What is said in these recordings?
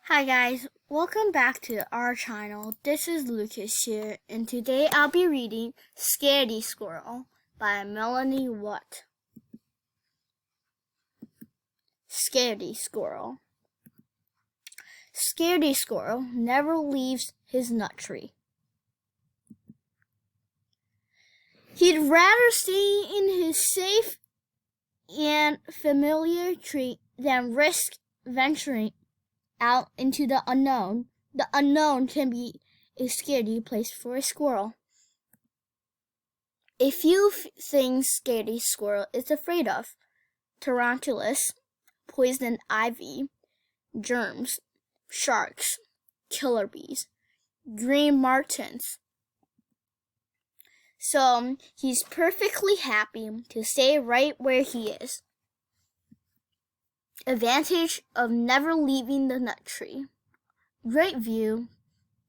Hi guys, welcome back to our channel. This is Lucas here, and today I'll be reading Scaredy Squirrel by Melanie. Scaredy Squirrel. Scaredy Squirrel never leaves his nut tree. He'd rather stay in his safe and familiar tree than risk venturing out into the unknown. The unknown can be a scary place for a squirrel. A few things Scaredy Squirrel is afraid of: tarantulas, poison ivy, germs, sharks, killer bees, green martins. So he's perfectly happy to stay right where he is. Advantage of never leaving the nut tree: great view,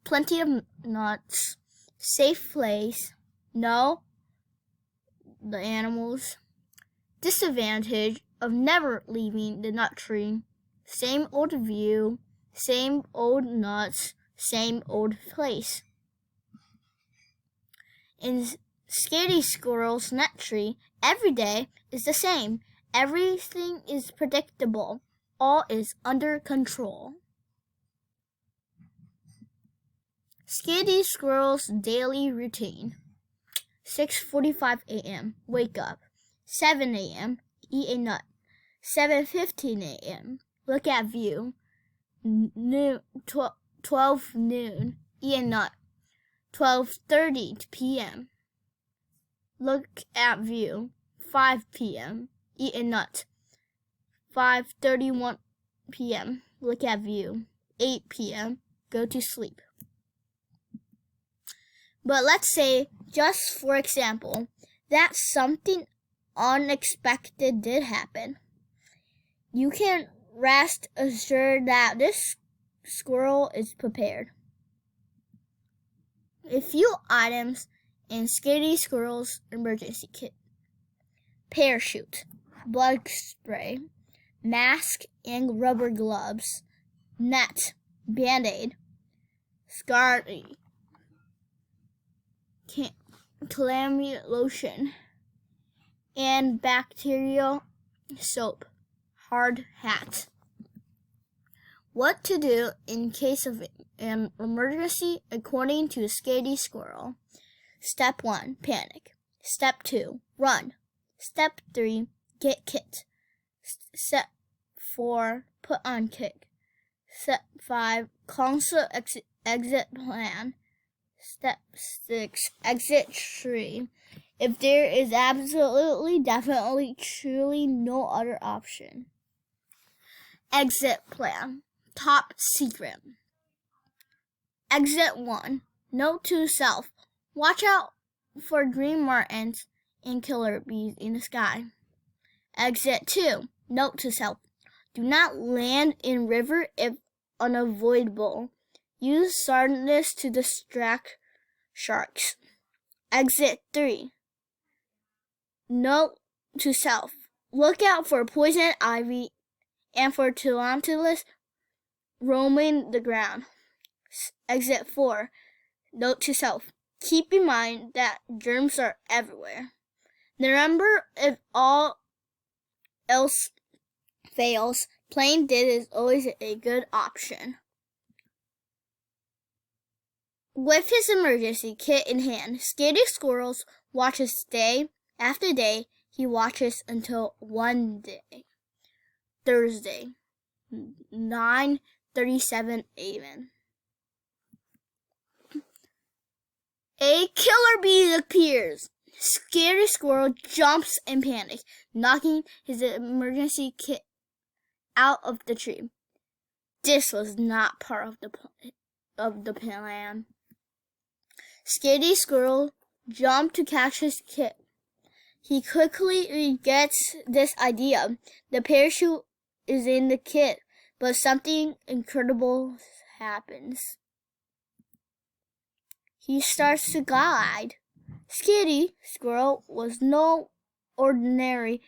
plenty of nuts, safe place, no the animals. Disadvantage of never leaving the nut tree: same old view, same old nuts, same old place. In Scaredy Squirrel's nut tree, every day is the same. Everything is predictable. All is under control. Scaredy Squirrel's daily routine: 6:45 a.m. Wake up. 7 a.m. Eat a nut. 7:15 a.m. Look at view. 12 noon. Eat a nut. 12:30 p.m. Look at view. 5 p.m. Eat a nut. 5:31 p.m. Look at view. 8 p.m. Go to sleep. But let's say, just for example, that something unexpected did happen. You can rest assured that this squirrel is prepared. A few items in Scaredy Squirrel's emergency kit: parachute, bug spray, mask and rubber gloves, net, band-aid, Scaredy, calamity lotion, and bacterial soap, hard hat. What to do in case of an emergency according to Scaredy Squirrel: Step 1, panic. Step 2, run. Step 3, get kit. Step 4, put on kick. Step 5, consult exit plan. Step 6, exit tree. If there is absolutely, definitely, truly no other option. Exit plan. Top secret. Exit 1. Note to self: watch out for green martins and killer bees in the sky. Exit 2. Note to self: do not land in river if unavoidable. Use sardines to distract sharks. Exit 3. Note to self: look out for poison ivy and for tarantulas roaming the ground. Exit 4. Note to self: keep in mind that germs are everywhere. Remember, if all else fails, playing dead is always a good option. With his emergency kit in hand, Scaredy Squirrel watches day after day. He watches until one day, Thursday, 9:37 a.m. A killer bee appears. Scaredy Squirrel jumps in panic, knocking his emergency kit out of the tree. This was not part of the plan. Scaredy Squirrel jumped to catch his kit. He quickly gets this idea: the parachute is in the kit, but something incredible happens. He starts to glide. Scaredy Squirrel was no ordinary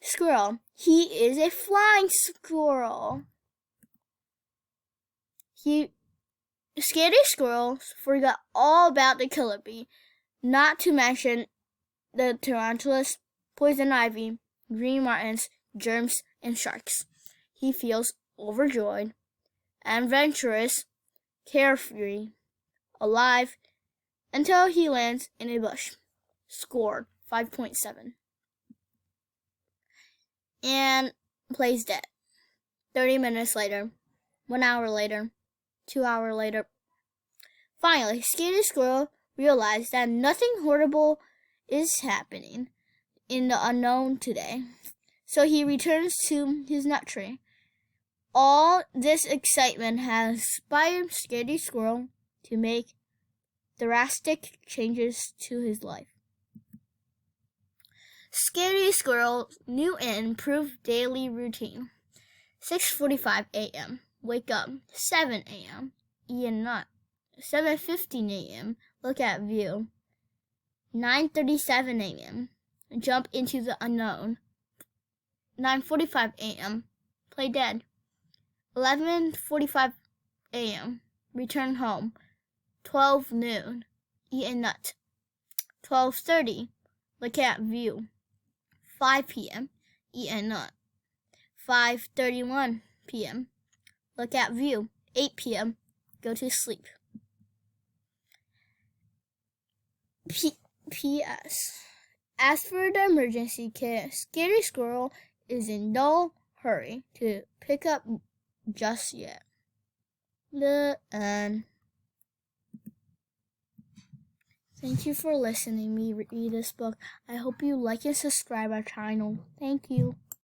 squirrel. He is a flying squirrel. Scaredy Squirrel forgot all about the killer bee, not to mention the tarantulas, poison ivy, green martins, germs, and sharks. He feels overjoyed, adventurous, carefree, alive, until he lands in a bush. Scored 5.7. And plays dead. 30 minutes later, 1 hour later, 2 hours later. Finally, Scaredy Squirrel realized that nothing horrible is happening in the unknown today. So he returns to his nut tree. All this excitement has inspired Scaredy Squirrel to make drastic changes to his life. Scaredy Squirrel's new and improved daily routine. 6:45 a.m. Wake up. 7 a.m. Eat a nut. 7:15 a.m. Look at view. 9:37 a.m. Jump into the unknown. 9:45 a.m. Play dead. 11:45 a.m. Return home. 12 noon. Eat a nut. 12:30. Look at view. 5 p.m. Eat a nut. 5:31 p.m. Look at view. 8 p.m. Go to sleep. P.S. As for the emergency kit, Scaredy Squirrel is in no hurry to pick up just yet. The end. Thank you for listening to me read this book. I hope you like and subscribe our channel. Thank you.